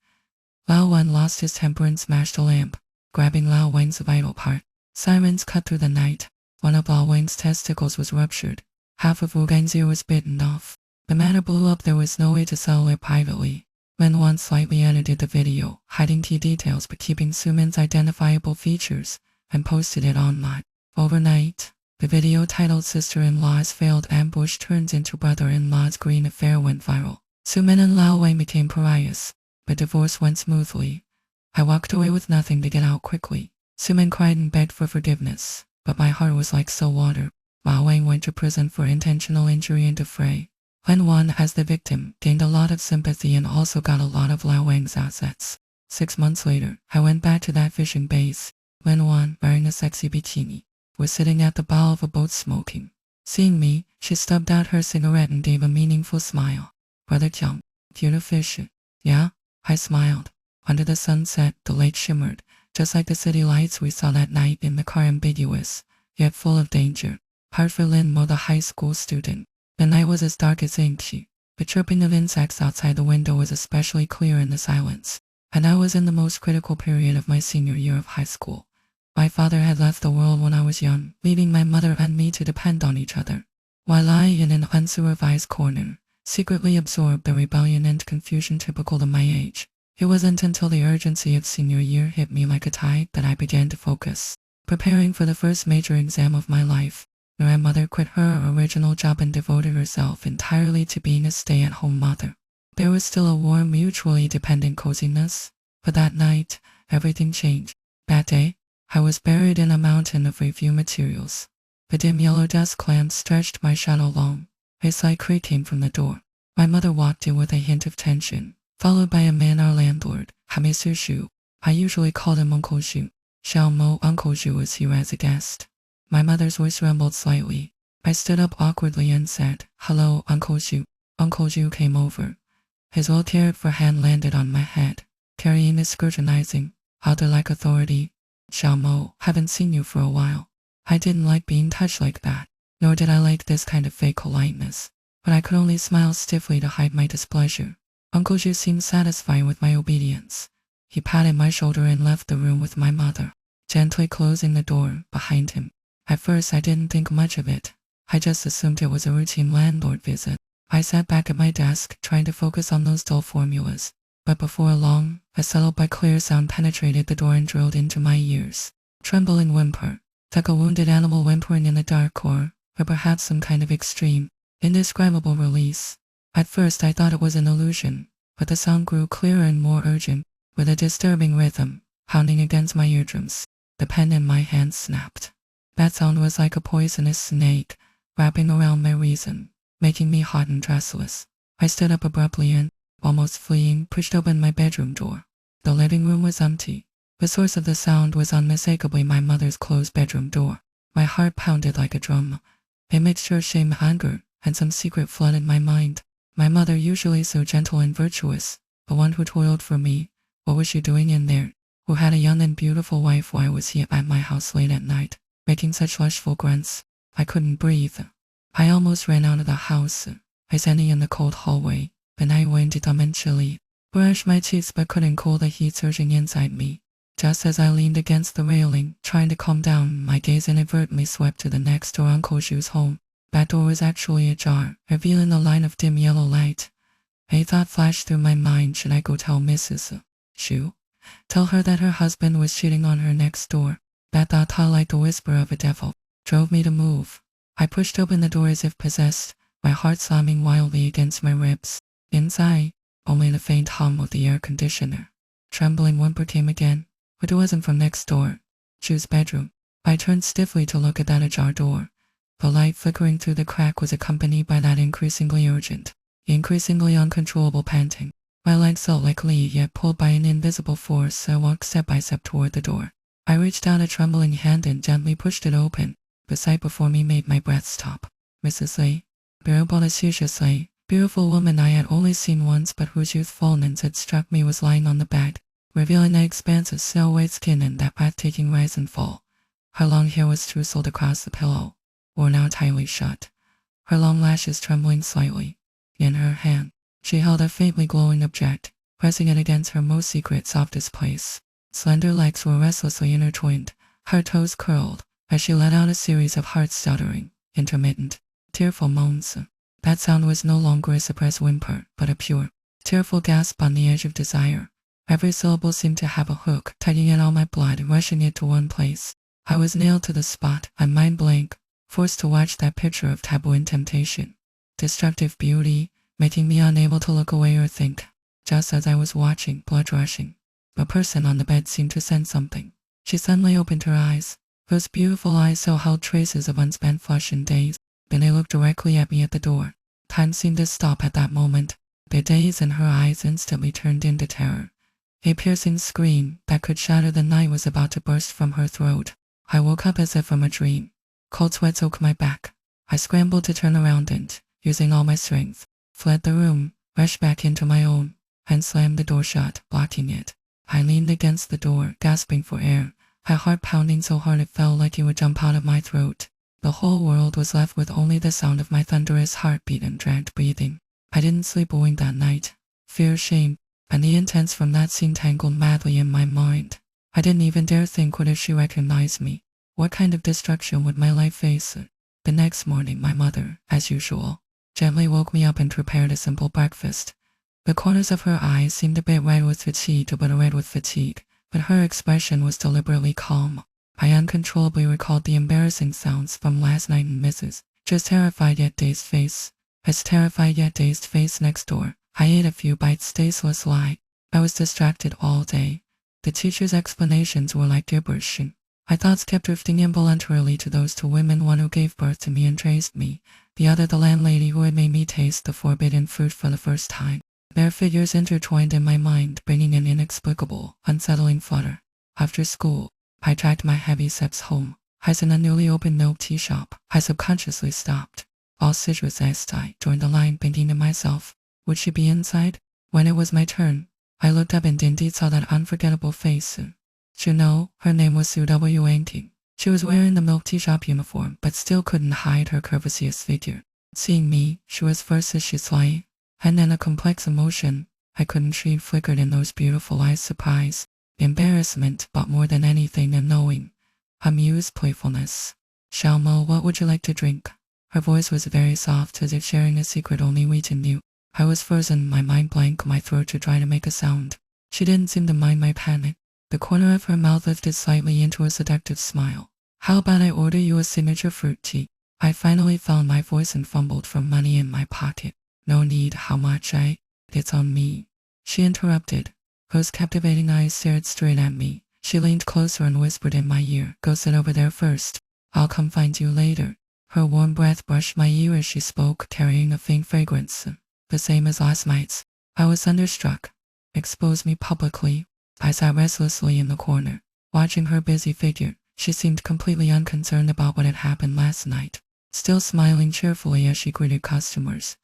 Lao Wen lost his temper and smashed a lamp, grabbing Lao Wen's vital part. Sirens cut through the night. One of Lao Wen's testicles was ruptured. Half of Wu Gang's ear was bitten off. The matter blew up. There was no way to settle it privately. Lin Wan slightly edited the video, hiding key details but keeping Sumin's identifiable features, and posted it online. Overnight, the video titled Sister-in-Law's Failed Ambush Turns into Brother-in-Law's Green Affair went viral. Sumin and Lao Wei became pariahs, but divorce went smoothly. I walked away with nothing to get out quickly. Sumin cried and begged for forgiveness, but my heart was like salt water. Lao Wei went to prison for intentional injury and defray. When one, as the victim, gained a lot of sympathy and also got a lot of Lao Wang's assets. 6 months later, I went back to that fishing base. When one, wearing a sexy bikini, was sitting at the bow of a boat smoking. Seeing me, she stubbed out her cigarette and gave a meaningful smile. Brother Jiang, do you fish? Yeah, I smiled. Under the sunset, the lake shimmered, just like the city lights we saw that night in the car, ambiguous, yet full of danger. Hard for Lin Mo, the high school student. The night was as dark as ink. The chirping of insects outside the window was especially clear in the silence. And I was in the most critical period of my senior year of high school. My father had left the world when I was young, leaving my mother and me to depend on each other. While I, in an unsupervised corner, secretly absorbed the rebellion and confusion typical of my age. It wasn't until the urgency of senior year hit me like a tide that I began to focus. Preparing for the first major exam of my life, my mother quit her original job and devoted herself entirely to being a stay-at-home mother. There was still a warm, mutually dependent coziness, but that night, everything changed. That day, I was buried in a mountain of review materials. The dim yellow desk lamp stretched my shadow long. A slight creak came from the door. My mother walked in with a hint of tension, followed by a man, our landlord, Mr. Xu. I usually called him Uncle Xu. Xiao Mo, Uncle Xu was here as a guest. My mother's voice trembled slightly. I stood up awkwardly and said, "Hello, Uncle Xu." Uncle Xu came over. His well-cared-for hand landed on my head, carrying a scrutinizing, elder-like authority. "Xiao Mo, haven't seen you for a while." I didn't like being touched like that, nor did I like this kind of fake politeness, but I could only smile stiffly to hide my displeasure. Uncle Xu seemed satisfied with my obedience. He patted my shoulder and left the room with my mother, gently closing the door behind him. At first I didn't think much of it. I just assumed it was a routine landlord visit. I sat back at my desk, trying to focus on those dull formulas. But before long, a subtle but clear sound penetrated the door and drilled into my ears. Trembling whimper, like a wounded animal whimpering in the dark, or perhaps some kind of extreme, indescribable release. At first I thought it was an illusion, but the sound grew clearer and more urgent, with a disturbing rhythm, pounding against my eardrums. The pen in my hand snapped. That sound was like a poisonous snake, wrapping around my reason, making me hot and restless. I stood up abruptly and, almost fleeing, pushed open my bedroom door. The living room was empty. The source of the sound was unmistakably my mother's closed bedroom door. My heart pounded like a drum. A mixture of shame, anger, and some secret flooded my mind. My mother, usually so gentle and virtuous, the one who toiled for me, what was she doing in there? Who had a young and beautiful wife? Why was he at my house late at night, making such lustful grunts? I couldn't breathe. I almost ran out of the house. I standing in the cold hallway. The night wind, dumb and chilly, brushed my cheeks but couldn't cool the heat surging inside me. Just as I leaned against the railing, trying to calm down, my gaze inadvertently swept to the next door, Uncle Xu's home. That door was actually ajar, revealing a line of dim yellow light. A thought flashed through my mind. Should I go tell Mrs. Xu? Tell her that her husband was cheating on her next door? That thought, like the whisper of a devil, drove me to move. I pushed open the door as if possessed, my heart slamming wildly against my ribs. Inside, only the faint hum of the air conditioner. Trembling whimper came again, but it wasn't from next door. Xu's bedroom. I turned stiffly to look at that ajar door. The light flickering through the crack was accompanied by that increasingly urgent, increasingly uncontrollable panting. My legs felt like lead, yet pulled by an invisible force. I walked step by step toward the door. I reached out a trembling hand and gently pushed it open. The sight before me made my breath stop. Mrs. Li, bearable, beautiful woman I had only seen once, but whose youthfulness had struck me, was lying on the bed, revealing an expanse of silhouette skin and that breathtaking rise and fall. Her long hair was tousled across the pillow, worn out tightly shut, her long lashes trembling slightly. In her hand, she held a faintly glowing object, pressing it against her most secret, softest place. Slender legs were restlessly intertwined, her toes curled, as she let out a series of heart-stuttering, intermittent, tearful moans. That sound was no longer a suppressed whimper, but a pure, tearful gasp on the edge of desire. Every syllable seemed to have a hook, tugging at all my blood, rushing it to one place. I was nailed to the spot, my mind blank, forced to watch that picture of taboo and temptation. Destructive beauty, making me unable to look away or think. Just as I was watching, blood rushing, a person on the bed seemed to sense something. She suddenly opened her eyes. Those beautiful eyes so held traces of unspent flush and days. Then they looked directly at me at the door. Time seemed to stop at that moment. The daze in her eyes instantly turned into terror. A piercing scream that could shatter the night was about to burst from her throat. I woke up as if from a dream. Cold sweat soaked my back. I scrambled to turn around and, using all my strength, fled the room, rushed back into my own, and slammed the door shut, blocking it. I leaned against the door, gasping for air, my heart pounding so hard it felt like it would jump out of my throat. The whole world was left with only the sound of my thunderous heartbeat and dragged breathing. I didn't sleep a wink that night. Fear, shame, and the intents from that scene tangled madly in my mind. I didn't even dare think, what if she recognized me? What kind of destruction would my life face? The next morning, my mother, as usual, gently woke me up and prepared a simple breakfast. The corners of her eyes seemed a bit red with fatigue, but her expression was deliberately calm. I uncontrollably recalled the embarrassing sounds from last night in Mrs. Just terrified yet dazed face. His terrified yet dazed face next door. I ate a few bites, tasteless lie. I was distracted all day. The teacher's explanations were like gibberish. My thoughts kept drifting involuntarily to those two women, one who gave birth to me and raised me, the other the landlady who had made me taste the forbidden fruit for the first time. Their figures intertwined in my mind, bringing an inexplicable, unsettling flutter. After school, I dragged my heavy steps home. I was in a newly opened milk tea shop. I subconsciously stopped. All citrus zest, I joined the line, thinking to myself, would she be inside? When it was my turn, I looked up and indeed saw that unforgettable face. You know, her name was Sue W. Anking. She was wearing the milk tea shop uniform, but still couldn't hide her curvaceous figure. Seeing me, she was first as she sly, and then a complex emotion I couldn't treat flickered in those beautiful eyes: surprise, embarrassment, but more than anything, a knowing, amused playfulness. Shalmo, what would you like to drink? Her voice was very soft, as if sharing a secret only we two knew. I was frozen, my mind blank, my throat to try to make a sound. She didn't seem to mind my panic. The corner of her mouth lifted slightly into a seductive smile. How about I order you a signature fruit tea? I finally found my voice and fumbled for money in my pocket. No need, how much? It's on me. She interrupted. Those captivating eyes stared straight at me. She leaned closer and whispered in my ear, go sit over there first. I'll come find you later. Her warm breath brushed my ear as she spoke, carrying a faint fragrance, the same as last night's. I was thunderstruck. Expose me publicly. I sat restlessly in the corner, watching her busy figure. She seemed completely unconcerned about what had happened last night, still smiling cheerfully as she greeted customers,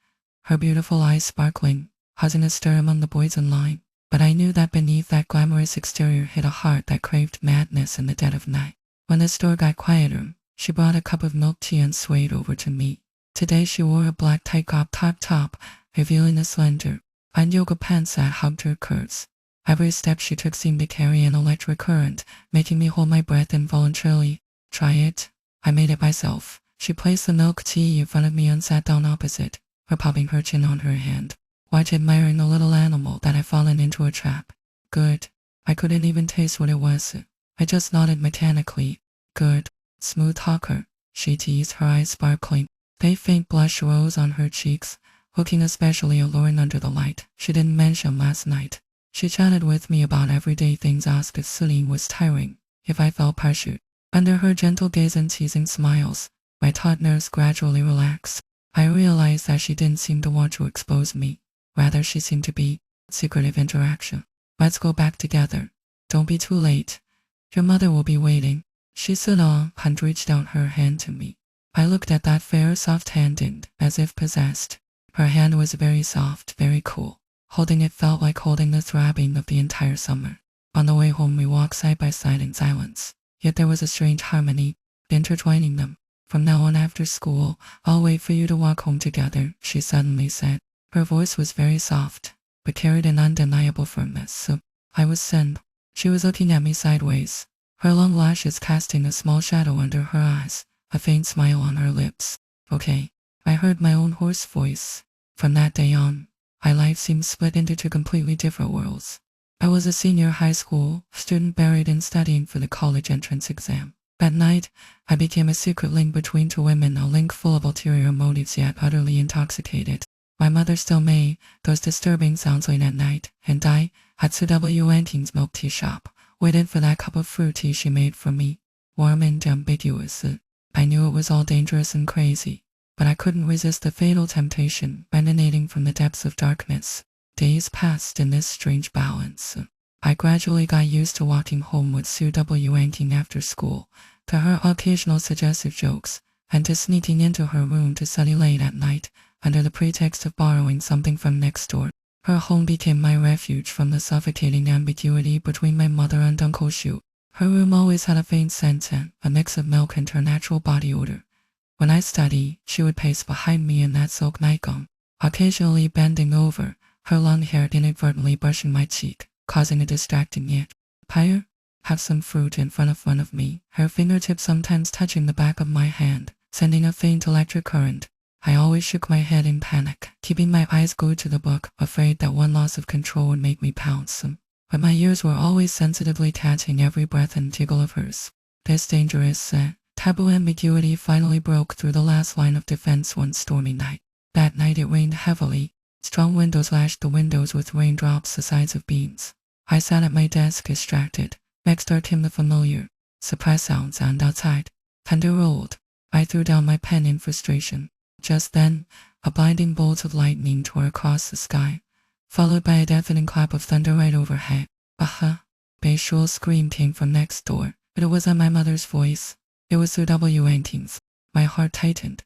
her beautiful eyes sparkling, causing a stir among the boys in line. But I knew that beneath that glamorous exterior hid a heart that craved madness in the dead of night. When the store got quieter, she brought a cup of milk tea and swayed over to me. Today she wore a black tight crop top, revealing a slender, fine yoga pants that hugged her curves. Every step she took seemed to carry an electric current, making me hold my breath involuntarily. Try it. I made it myself. She placed the milk tea in front of me and sat down opposite, her popping her chin on her hand, while admiring the little animal that had fallen into a trap. Good. I couldn't even taste what it was. I just nodded mechanically. Good. Smooth talker, she teased, her eyes sparkling. A faint blush rose on her cheeks, looking especially alluring under the light. She didn't mention last night. She chatted with me about everyday things, asked if sitting was tiring, if I felt pressured. Under her gentle gaze and teasing smiles, my taut nerves gradually relaxed. I realized that she didn't seem to want to expose me. Rather, she seemed to be secretive interaction. Let's go back together. Don't be too late. Your mother will be waiting. She stood on and reached out her hand to me. I looked at that fair, soft hand and, as if possessed, her hand was very soft, very cool. Holding it felt like holding the throbbing of the entire summer. On the way home we walked side by side in silence, yet there was a strange harmony intertwining them. From now on after school, I'll wait for you to walk home together, she suddenly said. Her voice was very soft, but carried an undeniable firmness, so I was stunned. She was looking at me sideways, her long lashes casting a small shadow under her eyes, a faint smile on her lips. Okay, I heard my own hoarse voice. From that day on, my life seemed split into two completely different worlds. I was a senior high school student buried in studying for the college entrance exam. That night, I became a secret link between two women, a link full of ulterior motives yet utterly intoxicated. My mother still made those disturbing sounds late at night, and I, at Sue W. Anting's milk tea shop, waited for that cup of fruit tea she made for me, warm and ambiguous. I knew it was all dangerous and crazy, but I couldn't resist the fatal temptation emanating from the depths of darkness. Days passed in this strange balance. I gradually got used to walking home with Sue W. Anting after school, to her occasional suggestive jokes, and to sneaking into her room to study late at night, under the pretext of borrowing something from next door. Her home became my refuge from the suffocating ambiguity between my mother and Uncle Shu. Her room always had a faint scent and a mix of milk and her natural body odor. When I studied, she would pace behind me in that silk nightgown, occasionally bending over, her long hair inadvertently brushing my cheek, causing a distracting yet "Pyre, have some fruit" in front of me, her fingertips sometimes touching the back of my hand, sending a faint electric current. I always shook my head in panic, keeping my eyes glued to the book, afraid that one loss of control would make me pounce. But my ears were always sensitively catching every breath and tickle of hers. This dangerous, taboo ambiguity finally broke through the last line of defense one stormy night. That night it rained heavily. Strong windows lashed the windows with raindrops the size of beans. I sat at my desk distracted. Next door came the familiar, suppressed sounds, and outside, thunder rolled. I threw down my pen in frustration. Just then, a blinding bolt of lightning tore across the sky, followed by a deafening clap of thunder right overhead. "Aha!" A shrill scream came from next door, but it wasn't my mother's voice. It was Sue W. Anting's. My heart tightened.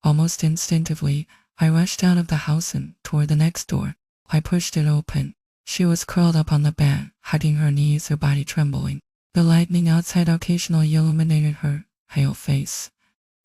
Almost instinctively, I rushed out of the house and toward the next door. I pushed it open. She was curled up on the bed, hugging her knees, her body trembling. The lightning outside occasionally illuminated her pale face.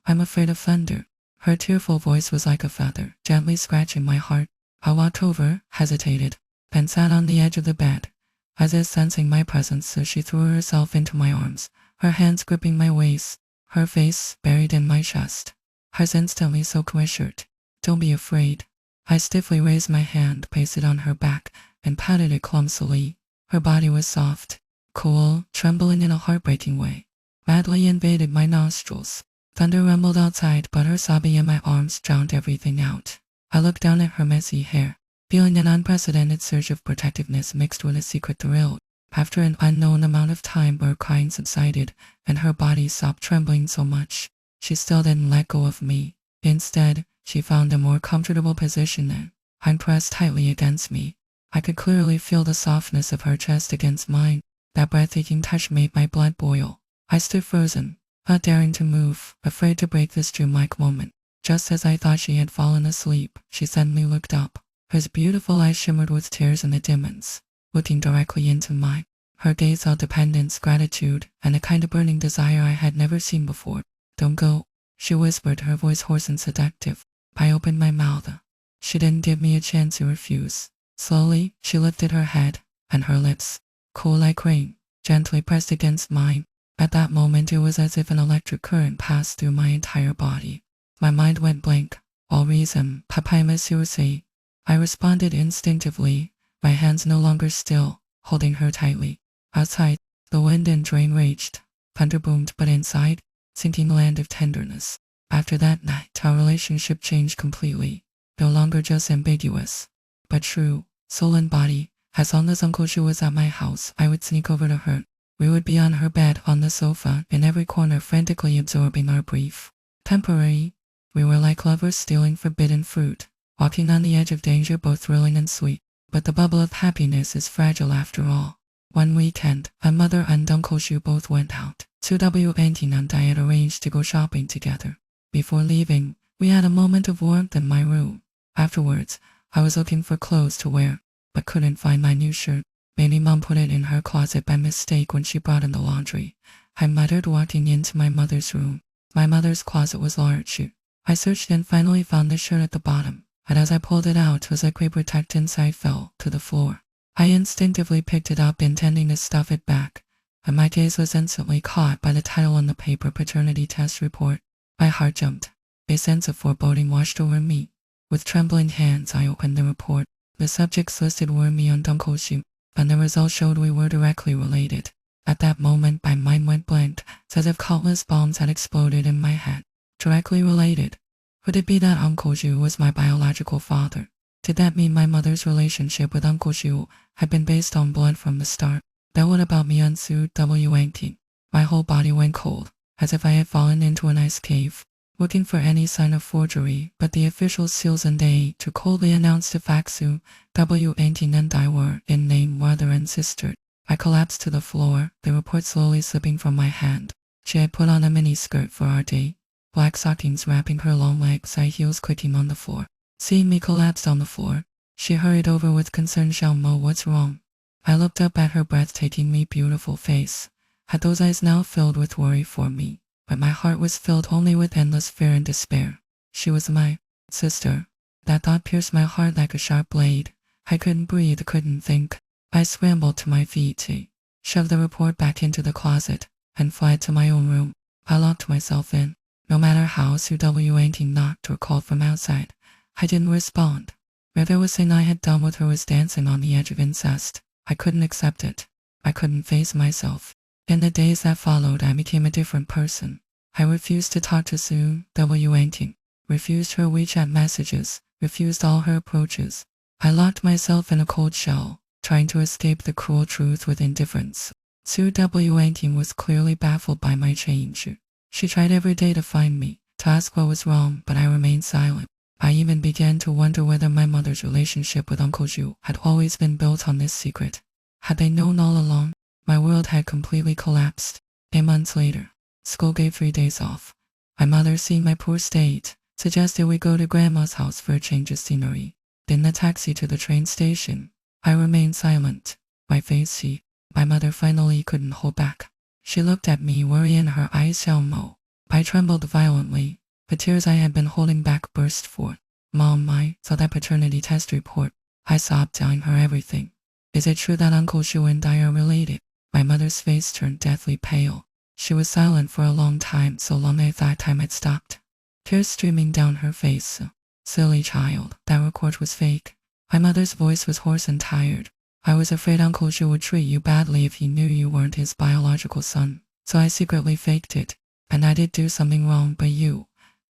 "I'm afraid of thunder." Her tearful voice was like a feather, gently scratching my heart. I walked over, hesitated, then sat on the edge of the bed. As if sensing my presence, she threw herself into my arms, her hands gripping my waist, her face buried in my chest. Hers instantly soaked my shirt. "Don't be afraid." I stiffly raised my hand, placed it on her back, and patted it clumsily. Her body was soft, cool, trembling in a heartbreaking way. Madly invaded my nostrils. Thunder rumbled outside, but her sobbing in my arms drowned everything out. I looked down at her messy hair, feeling an unprecedented surge of protectiveness mixed with a secret thrill. After an unknown amount of time, her crying subsided, and her body stopped trembling so much. She still didn't let go of me. Instead, she found a more comfortable position and hung pressed tightly against me. I could clearly feel the softness of her chest against mine. That breathtaking touch made my blood boil. I stood frozen, not daring to move, afraid to break this dreamlike moment. Just as I thought she had fallen asleep, she suddenly looked up. Her beautiful eyes shimmered with tears in the dimmings, looking directly into mine. Her gaze held dependence, gratitude, and a kind of burning desire I had never seen before. "Don't go," she whispered, her voice hoarse and seductive. I opened my mouth. She didn't give me a chance to refuse. Slowly, she lifted her head, and her lips, cool like rain, gently pressed against mine. At that moment, it was as if an electric current passed through my entire body. My mind went blank. All reason, Papa Monsieur say. I responded instinctively, my hands no longer still, holding her tightly. Outside, the wind and rain raged. Thunder boomed, but inside, sinking land of tenderness. After that night, our relationship changed completely. No longer just ambiguous, but true, soul and body. As long as Uncle Shu was at my house, I would sneak over to her. We would be on her bed, on the sofa, in every corner, frantically absorbing our brief. Temporary. We were like lovers stealing forbidden fruit, walking on the edge of danger, both thrilling and sweet. But the bubble of happiness is fragile after all. One weekend, my mother and Uncle Shu both went out. Sue W. Anting and I had arranged to go shopping together. Before leaving, we had a moment of warmth in my room. Afterwards, I was looking for clothes to wear, but couldn't find my new shirt. Maybe Mom put it in her closet by mistake when she brought in the laundry. I muttered, walking into my mother's room. My mother's closet was large. I searched and finally found the shirt at the bottom, and as I pulled it out, the zipper protect inside fell to the floor. I instinctively picked it up, intending to stuff it back, and my gaze was instantly caught by the title on the paper, "Paternity Test Report." My heart jumped. A sense of foreboding washed over me. With trembling hands, I opened the report. The subjects listed were me and Uncle Shu, and the results showed we were directly related. At that moment, my mind went blank, as if countless bombs had exploded in my head. Directly related. Would it be that Uncle Zhu was my biological father? Did that mean my mother's relationship with Uncle Zhu had been based on blood from the start? Then what about me and Su W18? My whole body went cold, as if I had fallen into an ice cave, looking for any sign of forgery, but the official seals and day to coldly announce the fact Su W18 and I were in name brother and sister. I collapsed to the floor, the report slowly slipping from my hand. She had put on a mini-skirt for our day, black stockings wrapping her long legs, high heels clicking on the floor. Seeing me collapsed on the floor, she hurried over with concern. Xiaomo, what's wrong? I looked up at her breathtakingly beautiful face. Had those eyes now filled with worry for me, but my heart was filled only with endless fear and despair. She was my sister. That thought pierced my heart like a sharp blade. I couldn't breathe, couldn't think. I scrambled to my feet, shoved the report back into the closet, and fled to my own room. I locked myself in. No matter how Su W18 knocked or called from outside, I didn't respond. Whatever was saying I had done with her was dancing on the edge of incest. I couldn't accept it. I couldn't face myself. In the days that followed, I became a different person. I refused to talk to Su W18, refused her WeChat messages, refused all her approaches. I locked myself in a cold shell, trying to escape the cruel truth with indifference. Su W18 was clearly baffled by my change. She tried every day to find me, to ask what was wrong, but I remained silent. I even began to wonder whether my mother's relationship with Uncle Zhu had always been built on this secret. Had they known all along? My world had completely collapsed. 8 months later, school gave 3 days off. My mother, seeing my poor state, suggested we go to Grandma's house for a change of scenery. In the taxi to the train station, I remained silent. My face sheet. My mother finally couldn't hold back. She looked at me, worry in her eyes. Xiaomo. I trembled violently. The tears I had been holding back burst forth. Mom, I saw that paternity test report. I sobbed, telling her everything. Is it true that Uncle Zhu and I are related? My mother's face turned deathly pale. She was silent for a long time, so long I thought time had stopped. Tears streaming down her face. Silly child, that report was fake. My mother's voice was hoarse and tired. I was afraid Uncle Zhu would treat you badly if he knew you weren't his biological son, so I secretly faked it. And I did do something wrong, but you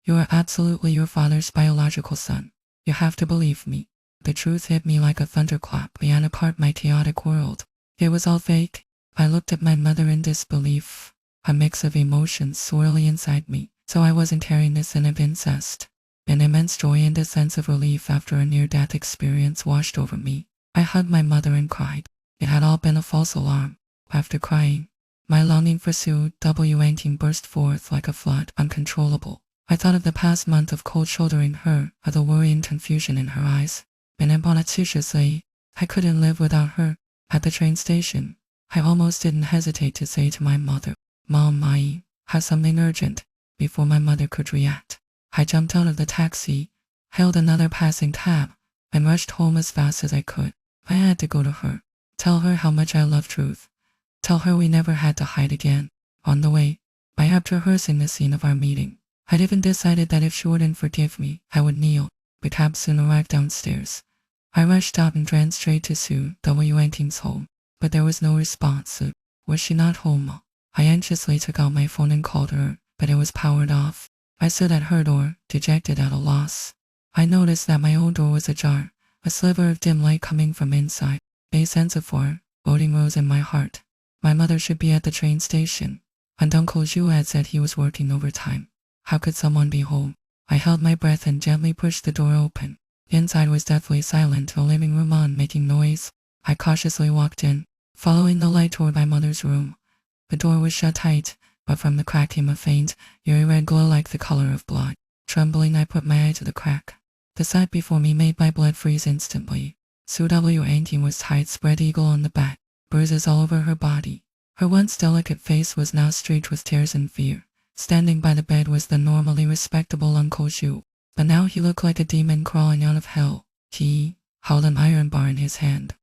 are absolutely your father's biological son. You have to believe me. The truth hit me like a thunderclap beyond apart my chaotic world. It was all fake. I looked at my mother in disbelief. A mix of emotions swirling inside me, so I wasn't carrying the sin of incest. An immense joy and a sense of relief after a near-death experience washed over me. I hugged my mother and cried. It had all been a false alarm. After crying, my longing for Su W18 burst forth like a flood, uncontrollable. I thought of the past month of cold shouldering her, of the worry and confusion in her eyes. And unconsciously, I couldn't live without her. At the train station, I almost didn't hesitate to say to my mother, Mom, I have something urgent. Before my mother could react, I jumped out of the taxi, hailed another passing cab, and rushed home as fast as I could. I had to go to her, tell her how much I love Truth, tell her we never had to hide again. On the way, I kept rehearsing the scene of our meeting. I'd even decided that if she wouldn't forgive me, I would kneel. The cab soon arrived downstairs. I rushed out and ran straight to Su W18's home, but there was no response. Was she not home? I anxiously took out my phone and called her, but it was powered off. I stood at her door, dejected at a loss. I noticed that my own door was ajar, a sliver of dim light coming from inside. A sense of foreboding rose in my heart. My mother should be at the train station, and Uncle Zhu had said he was working overtime. How could someone be home? I held my breath and gently pushed the door open. Inside was deathly silent, the living room on, making noise. I cautiously walked in, following the light toward my mother's room. The door was shut tight, but from the crack came a faint, eerie red glow like the color of blood. Trembling, I put my eye to the crack. The sight before me made my blood freeze instantly. Su W18 was tied spread eagle on the back, bruises all over her body. Her once delicate face was now streaked with tears and fear. Standing by the bed was the normally respectable Uncle Zhu, but now he looked like a demon crawling out of hell. He held an iron bar in his hand.